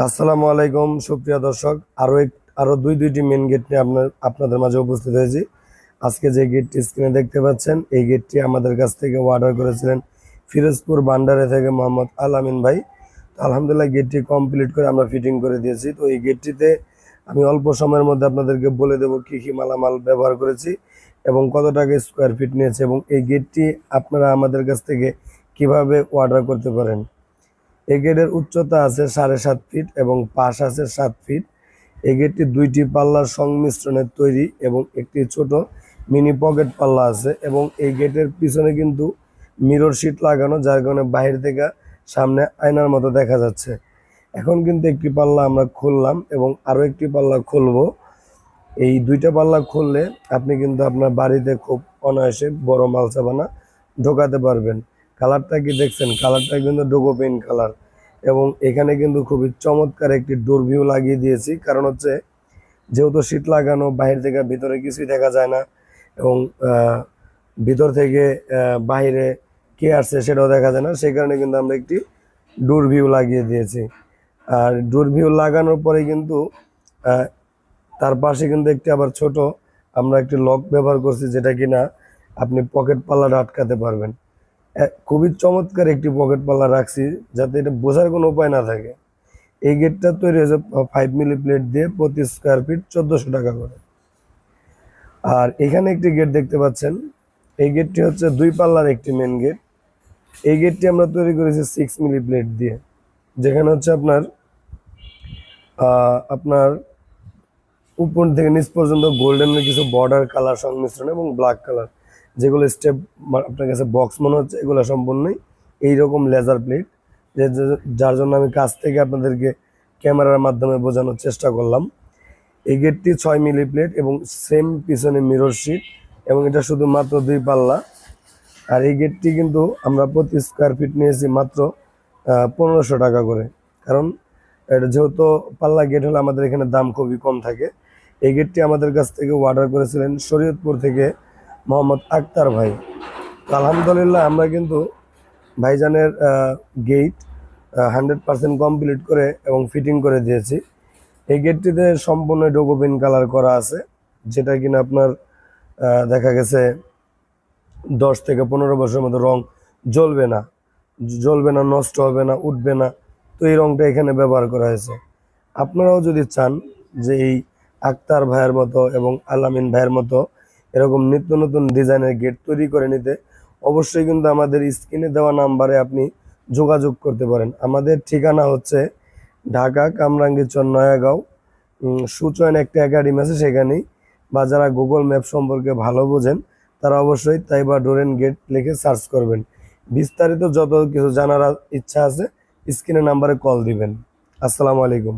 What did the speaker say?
আসসালামু আলাইকুম সুপ্রিয় দর্শক। আরো দুইটি মেন গেট নিয়ে আপনাদের মাঝে উপস্থিত হয়েছি। আজকে যে গেটটি স্ক্রিনে দেখতে পাচ্ছেন, এই গেটটি আমাদের কাছ থেকে অর্ডার করেছিলেন ফিরোজপুর বান্ডারে থেকে মোহাম্মদ আল আমিন ভাই। তো আলহামদুলিল্লাহ গেটটি কমপ্লিট করে আমরা ফিটিং করে দিয়েছি। তো এই গেটটিতে আমি অল্প সময়ের মধ্যে আপনাদেরকে বলে দেবো কি কি মালামাল ব্যবহার করেছি এবং কত টাকা স্কোয়ার ফিট নিয়েছে, এবং এই গেটটি আপনারা আমাদের কাছ থেকে কিভাবে অর্ডার করতে পারেন। এই গেটের উচ্চতা আছে 7.5 ফিট এবং পাশ আছে 7 ফিট। এই গেটটি দুইটি পাল্লার সংমিশ্রণে তৈরি এবং একটি ছোট মিনি পকেট পাল্লা আছে, এবং এই গেটের পিছনে কিন্তু মিরর শিট লাগানো, যার কারণে বাইরে থেকে সামনে আয়নার মতো দেখা যাচ্ছে। এখন কিন্তু একটি পাল্লা আমরা খুললাম এবং আরও একটি পাল্লা খুলবো। এই দুইটা পাল্লা খুললে আপনি কিন্তু আপনার বাড়িতে খুব অনায়াসে বড় মালসাবানা ঢোকাতে পারবেন। কালারটা কি দেখছেন? কালারটা কিন্তু ডোগো পেইন্ট কালার, এবং এখানে কিন্তু খুবই চমৎকার একটি ডোর ভিউ লাগিয়ে দিয়েছি। কারণ হচ্ছে যেহেতু শীত লাগানো, বাইরে থেকে ভিতরে কিছুই দেখা যায় না, এবং ভিতর থেকে বাইরে কে আসছে সেটাও দেখা যায় না, সেই কারণে কিন্তু আমরা একটি ডোর ভিউ লাগিয়ে দিয়েছি। আর ডোর ভিউ লাগানোর পরে কিন্তু তার পাশে কিন্তু একটি আবার ছোট আমরা একটি লক ব্যবহার করছি, যেটা কিনা আপনি পকেট পাল্লাটা আটকাতে পারবেন। খুবই চমৎকার একটি পকেট পাল্লা রাখছি, যাতে এটা বোঝার কোনো উপায় না থাকে। এই গেটটা তৈরি হয়েছে 5 মিলি প্লেট দিয়ে, প্রতি স্কোয়ার ফিট 1400 টাকা করে। আর এখানে একটি গেট দেখতে পাচ্ছেন, এই গেটটি হচ্ছে 2 পাল্লার একটি মেন গেট। এই গেটটি আমরা তৈরি করেছি 6 মিলি প্লেট দিয়ে, যেখানে হচ্ছে আপনার উপর থেকে নিচ পর্যন্ত গোল্ডেনের কিছু বর্ডার কালার সংমিশ্রণ এবং ব্ল্যাক কালার, যেগুলো স্টেপ আপনার কাছে বক্স মনে হচ্ছে, এগুলো সম্পূর্ণই এইরকম লেজার প্লেট, যার জন্য আমি কাছ থেকে আপনাদেরকে ক্যামেরার মাধ্যমে বোঝানোর চেষ্টা করলাম। এই গেটটি 6 মিলি প্লেট এবং সেম পিছনে মিরর শিট, এবং এটা শুধুমাত্র 2 পাল্লা। আর এই গেটটি কিন্তু আমরা প্রতি স্কোয়ার ফিট নিয়েছি মাত্র 1500 টাকা করে, কারণ এটা যেহেতু পাল্লা গেট হলে আমাদের এখানে দাম খুবই কম থাকে। এই গেটটি আমাদের কাছ থেকে অর্ডার করেছিলেন শরীয়তপুর থেকে মোহাম্মদ আক্তার ভাই। আলহামদুলিল্লাহ আমরা কিন্তু ভাইজানের গেট 100% কমপ্লিট করে এবং ফিটিং করে দিয়েছি। এই গেটটিতে সম্পূর্ণ ডোগোপিন কালার করা আছে, যেটা কিনা আপনার দেখা গেছে 10 থেকে 15 বছরের মতো রং জ্বলবে না, নষ্ট হবে না, উঠবে না। তো এই রংটা এখানে ব্যবহার করা হয়েছে। আপনারাও যদি চান যে এই আক্তার ভাইয়ের মতো এবং আলামিন ভাইয়ের মতো এরকম নিত্য নতুন ডিজাইনের গেট তৈরি করে নিতে, অবশ্যই কিন্তু আমাদের স্ক্রিনে দেওয়া নাম্বারে আপনি যোগাযোগ করতে পারেন। আমাদের ঠিকানা হচ্ছে ঢাকা কামরাঙ্গীরচর নয়াগাঁও, সুচয়ন একটা একাডেমি আছে সেখানেই। বা যারা গুগল ম্যাপ সম্পর্কে ভালো বোঝেন, তারা অবশ্যই তাইবা ডোর এন্ড গেট লিখে সার্চ করবেন। বিস্তারিত যত কিছু জানার ইচ্ছা আছে স্ক্রিনে নাম্বারে কল দিবেন। আসসালামু আলাইকুম।